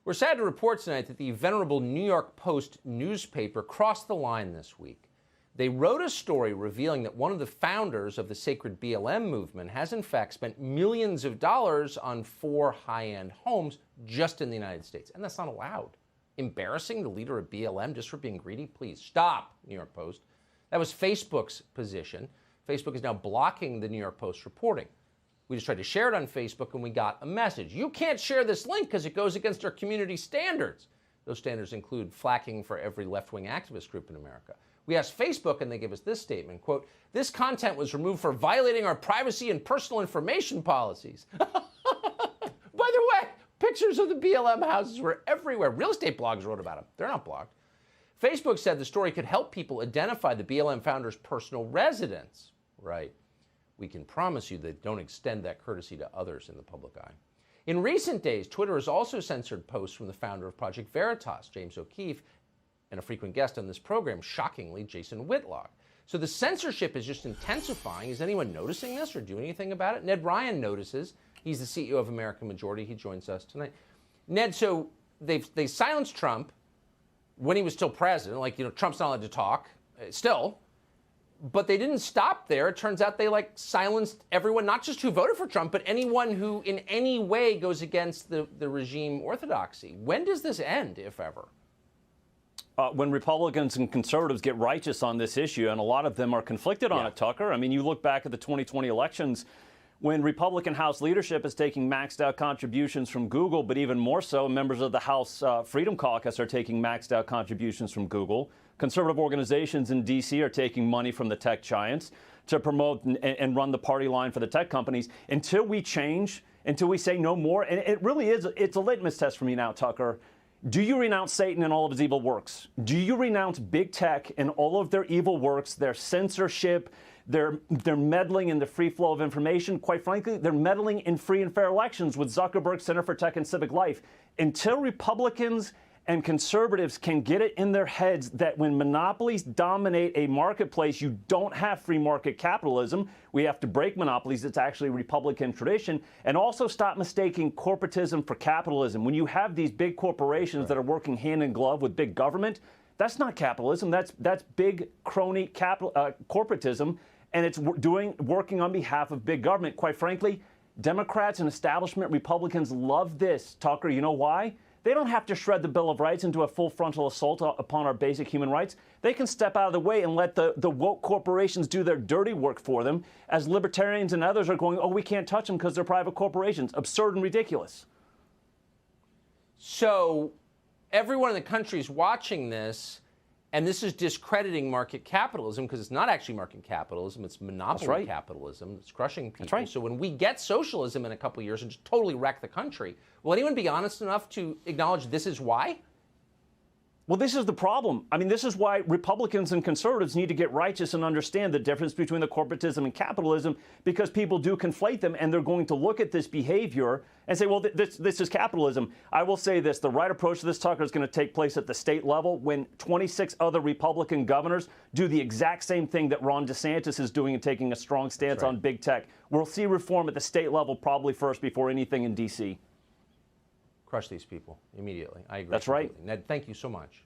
We're sad to report tonight that the venerable New York Post newspaper crossed the line this week. They wrote a story revealing that one of the founders of the sacred BLM movement has in fact spent millions of dollars on 4 high-end homes just in the United States. And that's not allowed. Embarrassing the leader of BLM just for being greedy? Please stop, New York Post. That was Facebook's position. Facebook is now blocking the New York Post reporting. We just tried to share it on Facebook and we got a message. You can't share this link because it goes against our community standards. Those standards include flacking for every left-wing activist group in America. We asked Facebook and they gave us this statement, quote, "This content was removed for violating our privacy and personal information policies." By the way, pictures of the BLM houses were everywhere. Real estate blogs wrote about them. They're not blocked. Facebook said the story could help people identify the BLM founder's personal residence. Right. We can promise you they don't extend that courtesy to others in the public eye. In recent days, Twitter has also censored posts from the founder of Project Veritas, James O'Keefe, and a frequent guest on this program, shockingly, Jason Whitlock. So the censorship is just intensifying. Is anyone noticing this or doing anything about it? Ned Ryun notices. He's the CEO of American Majority. He joins us tonight. Ned, so they silenced Trump when he was still president. Like, Trump's not allowed to talk still. But they didn't stop there. It turns out they silenced everyone, not just who voted for Trump, but anyone who in any way goes against the regime orthodoxy. When does this end, if ever? When Republicans and conservatives get righteous on this issue, and a lot of them are conflicted on it, Tucker. I mean, you look back at the 2020 elections, when Republican House leadership is taking maxed out contributions from Google, but even more so, members of the House Freedom Caucus are taking maxed out contributions from Google. Conservative organizations in D.C. are taking money from the tech giants to promote and run the party line for the tech companies. Until we change, until we say no more, and it really is, it's a litmus test for me now, Tucker. Do you renounce Satan and all of his evil works? Do you renounce big tech and all of their evil works, their censorship, their meddling in the free flow of information? Quite frankly, they're meddling in free and fair elections with Zuckerberg Center for Tech and Civic Life. Until Republicans and conservatives can get it in their heads that when monopolies dominate a marketplace, you don't have free market capitalism. We have to break monopolies. It's actually a Republican tradition. And also stop mistaking corporatism for capitalism. When you have these big corporations that are working hand in glove with big government, that's not capitalism. That's big crony corporatism, and it's working on behalf of big government. Quite frankly, Democrats and establishment Republicans love this, Tucker. You know why? They don't have to shred the Bill of Rights into a full frontal assault upon our basic human rights. They can step out of the way and let the woke corporations do their dirty work for them, as libertarians and others are going, oh, we can't touch them because they're private corporations. Absurd and ridiculous. So everyone in the country is watching this, and this is discrediting market capitalism because it's not actually market capitalism. It's monopoly capitalism. It's crushing people. That's right. So when we get socialism in a couple of years and just totally wreck the country, will anyone be honest enough to acknowledge this is why? Well, this is the problem. I mean, this is why Republicans and conservatives need to get righteous and understand the difference between the corporatism and capitalism, because people do conflate them, and they're going to look at this behavior and say, well, this is capitalism. I will say this. The right approach to this, Tucker, is going to take place at the state level when 26 other Republican governors do the exact same thing that Ron DeSantis is doing and taking a strong stance on big tech. We'll see reform at the state level probably first before anything in D.C. Crush these people immediately. I agree. That's right. Ned, thank you so much.